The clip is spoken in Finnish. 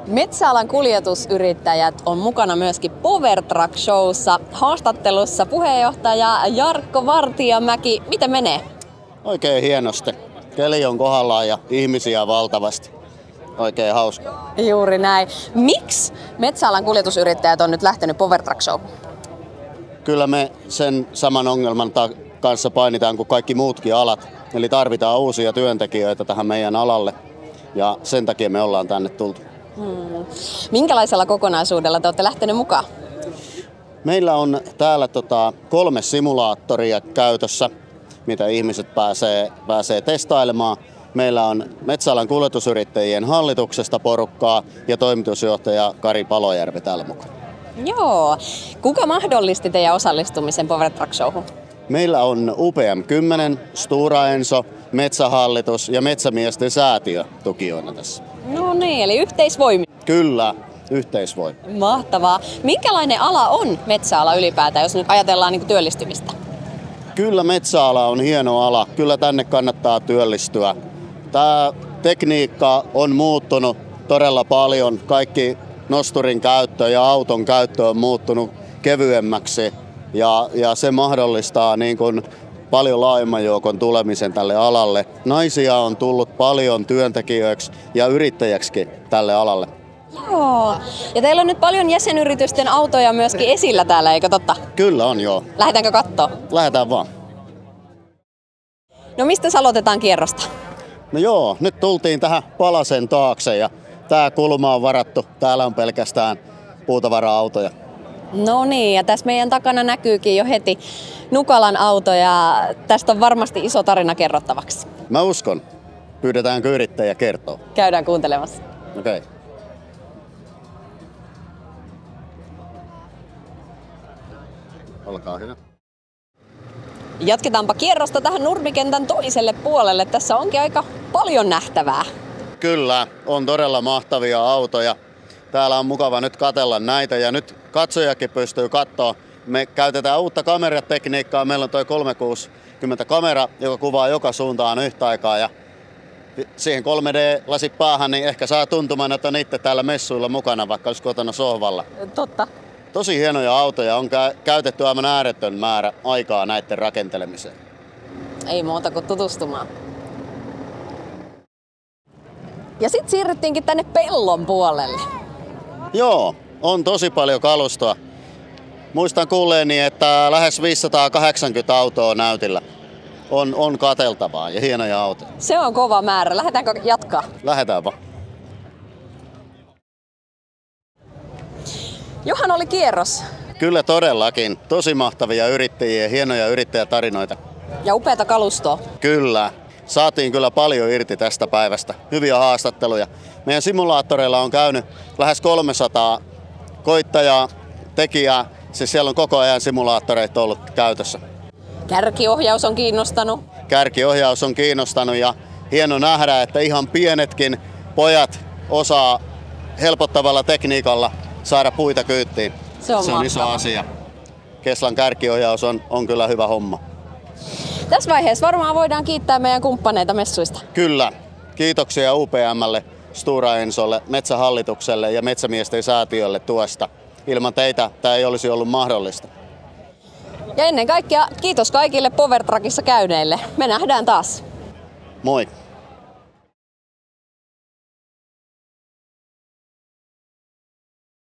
Metsäalan kuljetusyrittäjät on mukana myöskin Power Truck Showssa. Haastattelussa puheenjohtaja Jarkko Vartiamäki. Miten menee? Oikein hienosti. Keli on kohdallaan ja ihmisiä valtavasti. Oikein hauska. Juuri näin. Miksi metsäalan kuljetusyrittäjät on nyt lähtenyt Power Truck Showhun? Kyllä me sen saman ongelman kanssa painitaan kuin kaikki muutkin alat. Eli tarvitaan uusia työntekijöitä tähän meidän alalle. Ja sen takia me ollaan tänne tultu. Minkälaisella kokonaisuudella te olette lähteneet mukaan? Meillä on täällä 3 simulaattoria käytössä, mitä ihmiset pääsee testailemaan. Meillä on Metsäalan kuljetusyrittäjien hallituksesta porukkaa ja toimitusjohtaja Kari Palojärvi täällä mukana. Joo. Kuka mahdollisti teidän osallistumisen Power Truck Showhun? Meillä on UPM10, Stora Enso, Metsähallitus ja Metsämiesten säätiö tukijoina tässä. No niin, eli yhteisvoimi. Kyllä, yhteisvoimi. Mahtavaa. Minkälainen ala on metsäala ylipäätään, jos nyt ajatellaan niin kuin työllistymistä? Kyllä metsäala on hieno ala. Kyllä tänne kannattaa työllistyä. Tämä tekniikka on muuttunut todella paljon. Kaikki nosturin käyttö ja auton käyttö on muuttunut kevyemmäksi. Ja se mahdollistaa niin kuin paljon laajemman joukon tulemisen tälle alalle. Naisia on tullut paljon työntekijöiksi ja yrittäjäksi tälle alalle. Joo. Ja teillä on nyt paljon jäsenyritysten autoja myöskin esillä täällä, eikö totta? Kyllä on, joo. Lähdetäänkö kattoo? Lähdetään vaan. No mistä aloitetaan kierrosta? No joo, nyt tultiin tähän palasen taakse ja tää kulma on varattu. Täällä on pelkästään puutavara-autoja. No niin, ja tässä meidän takana näkyykin jo heti Nukalan auto ja tästä on varmasti iso tarina kerrottavaksi. Mä uskon. Pyydetäänkö yrittäjä kertoa? Käydään kuuntelemassa. Okei. Olkaa hyvä. Jatketaanpa kierrosta tähän nurmikentän toiselle puolelle. Tässä onkin aika paljon nähtävää. Kyllä, on todella mahtavia autoja. Täällä on mukava nyt katsella näitä ja nyt katsojakin pystyy katsoa. Me käytetään uutta kameratekniikkaa. Meillä on toi 360 kamera, joka kuvaa joka suuntaan yhtä aikaa. Ja siihen 3D-lasi päähän, niin ehkä saa tuntumaan, että on itse täällä messuilla mukana, vaikka olisi kotona sohvalla. Totta. Tosi hienoja autoja. On käytetty aivan ääretön määrä aikaa näiden rakentelemiseen. Ei muuta kuin tutustumaan. Ja sitten siirryttiinkin tänne pellon puolelle. Joo, on tosi paljon kalustoa. Muistan kuulleeni, että lähes 580 autoa näytillä. On katseltavaa ja hienoja autoja. Se on kova määrä. Lähdetäänkö jatkaa? Lähdetään vaan. Johan oli kierros. Kyllä todellakin. Tosi mahtavia yrittäjiä ja hienoja yrittäjätarinoita. Ja upeata kalustoa. Kyllä. Saatiin kyllä paljon irti tästä päivästä. Hyviä haastatteluja. Meidän simulaattoreilla on käynyt lähes 300 koittajaa, tekijää. Siis siellä on koko ajan simulaattoreita ollut käytössä. Kärkiohjaus on kiinnostanut. Kärkiohjaus on kiinnostanut ja hieno nähdä, että ihan pienetkin pojat osaa helpottavalla tekniikalla saada puita kyyttiin. Se on iso asia. Keslan kärkiohjaus on kyllä hyvä homma. Tässä vaiheessa varmaan voidaan kiittää meidän kumppaneita messuista. Kyllä. Kiitoksia UPM:lle, Stora Ensolle, Metsähallitukselle ja Metsämiesten säätiölle tuesta. Ilman teitä tämä ei olisi ollut mahdollista. Ja ennen kaikkea kiitos kaikille Power Truckissa käyneille. Me nähdään taas. Moi!